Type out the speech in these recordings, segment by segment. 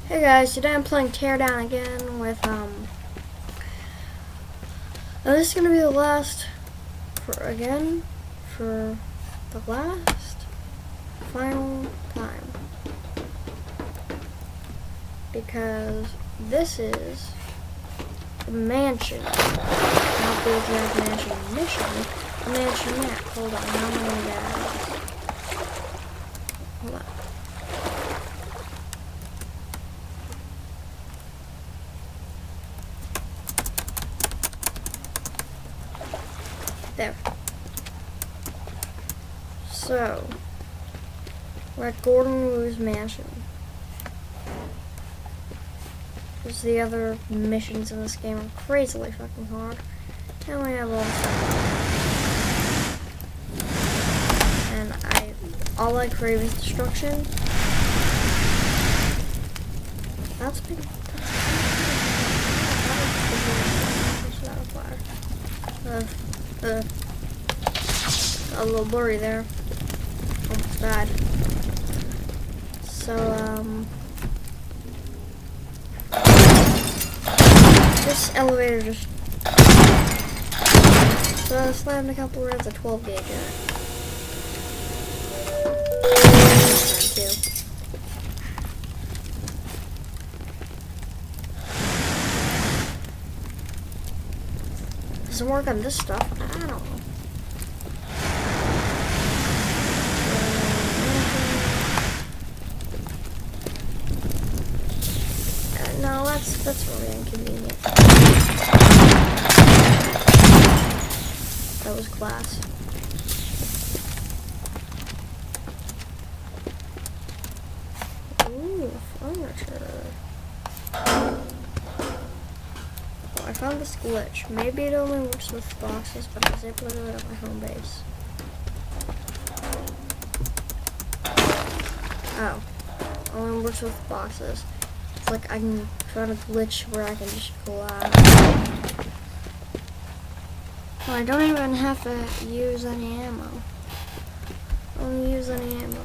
Hey guys, today I'm playing Teardown again with, this is gonna be the last, for the last, final time. Because this is the mansion, not the exact mansion mission, the mansion map. Hold on, how many guys? Hold on. There. So, we're at Gordon Wu's mansion. Because the other missions in this game are crazily fucking hard. And we have all stuff. And all I crave is destruction. That's big. A little blurry there. Almost died. So, this elevator just slammed a couple rounds of 12 gauge in it. Doesn't work on this stuff. I don't know. No, that's really inconvenient. That was class. Ooh, furniture. Oh, I found this glitch. Maybe it only works with boxes, but I was able to do it at my home base. Oh, only works with boxes. It's like I can find a glitch where I can just go out. Well, I don't even have to use any ammo. I don't use any ammo.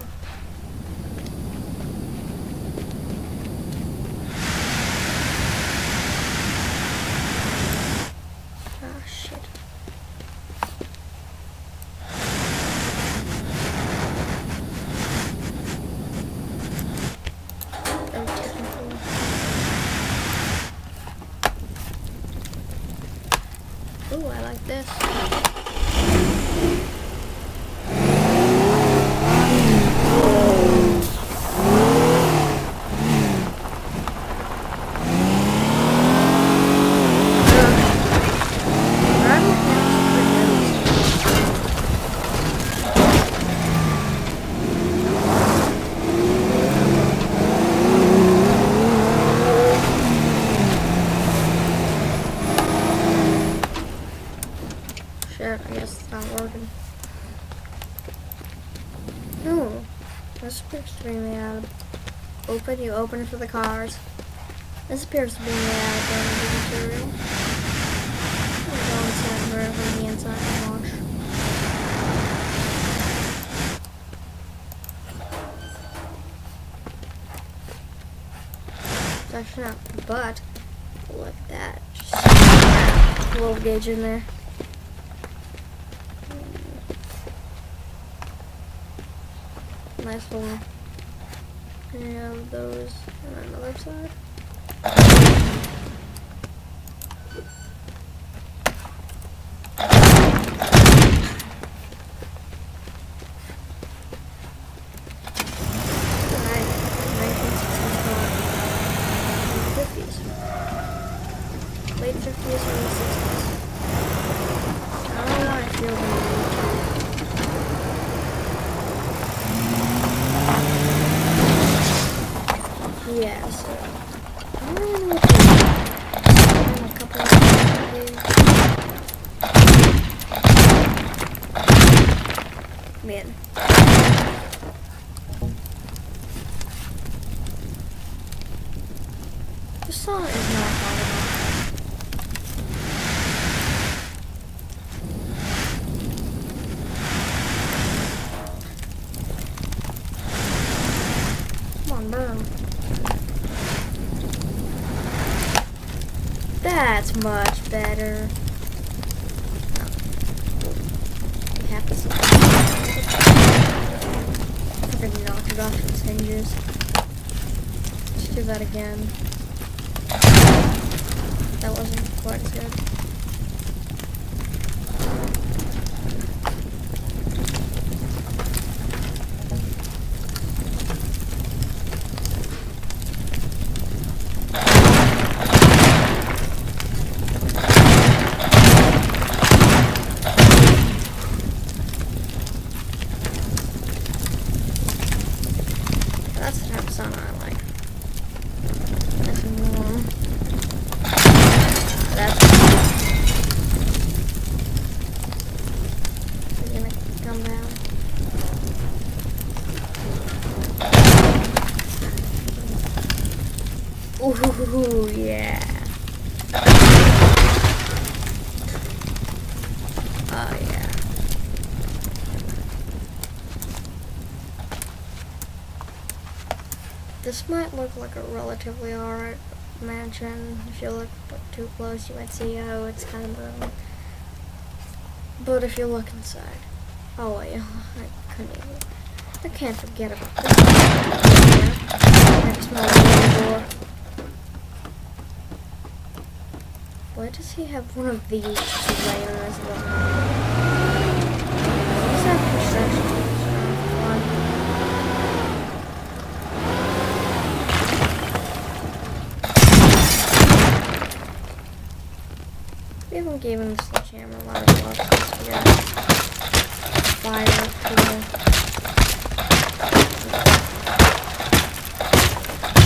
Ah, shit. Very technical. Ooh, I like this. Shit, I guess it's not working. No, this appears to be made out of open. You open it for the cars. This appears to be made out of bamboo material. I'm going to go inside and from the inside and wash. It's actually not, but look at that. Just 12 gauge in there. Nice little any of those on another side. Late 50s, early 60s. I don't know why I feel yeah, so I'm really looking a couple of man. This song is not hard enough. Come on, burn. That's much better. You have to freaking knock it off its hinges. Let's do that again. That wasn't quite as good. That's the type of sound I like. Nice and warm. That's gonna come down. Ooh, yeah. Oh, yeah. This might look like a relatively alright mansion. If you look too close, you might see, oh, it's kind of broken. But if you look inside, oh wait, I can't forget about this. Next door. Why does he have one of these laying on his wall? What is that perception? We haven't given the sledgehammer a lot of love since we got fire tool.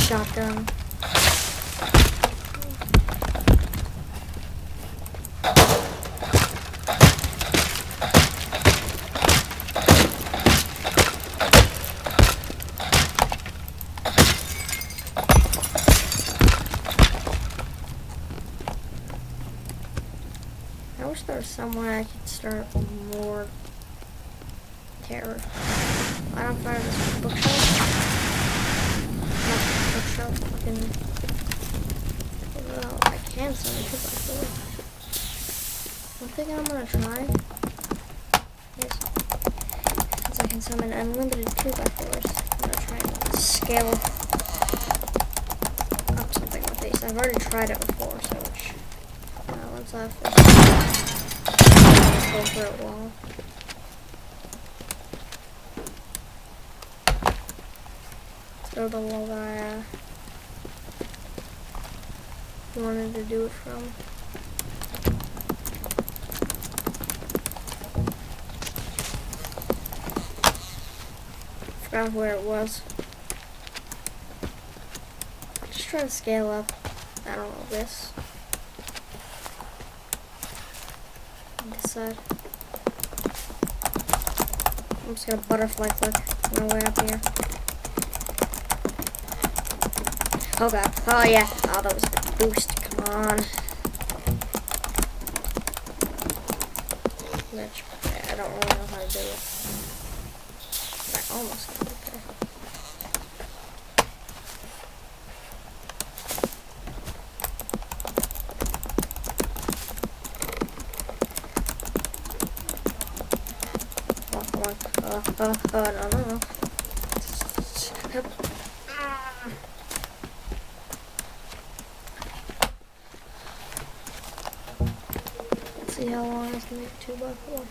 Shotgun. I wish there was somewhere I could start more terror. I don't find this bookshelf. Not bookshelf, fucking. Well, I can summon 2x4. One thing I'm gonna try is, since I can summon unlimited 2x4s, I'm gonna try and scale up something with these. I've already tried it before, so once I've go through it wall. Let's go to the wall that I wanted to do it from. Forgot where it was. Just try to scale up. I don't know this. This side. I'm just gonna butterfly click my way up here. Oh god. Oh yeah. Oh, that was a boost. Come on. Which I don't really know how to do it. But I almost got it there. No. Let's see how long I can make 2x4.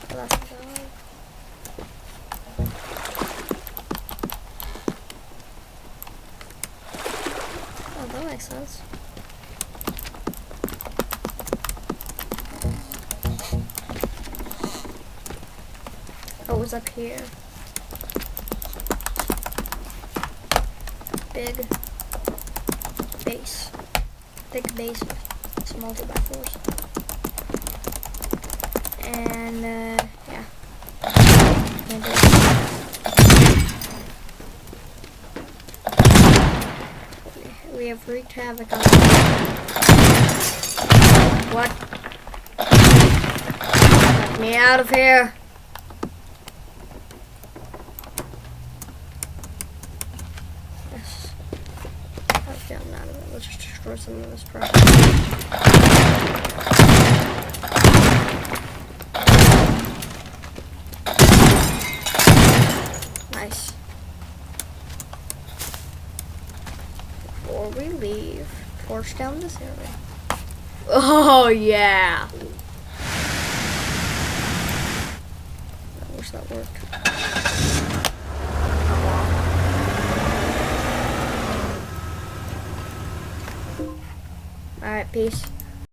Oh, that's a dog. Oh, that makes sense. Oh, it was up here. Big base. Big base. Small 2x4s. And, yeah. Can't do it. We have wreaked havoc on the What? Let me out of here. out of it. Let's just destroy some of this property. Nice. Before we leave, torch down this area. Oh yeah! I wish that worked. Alright, peace.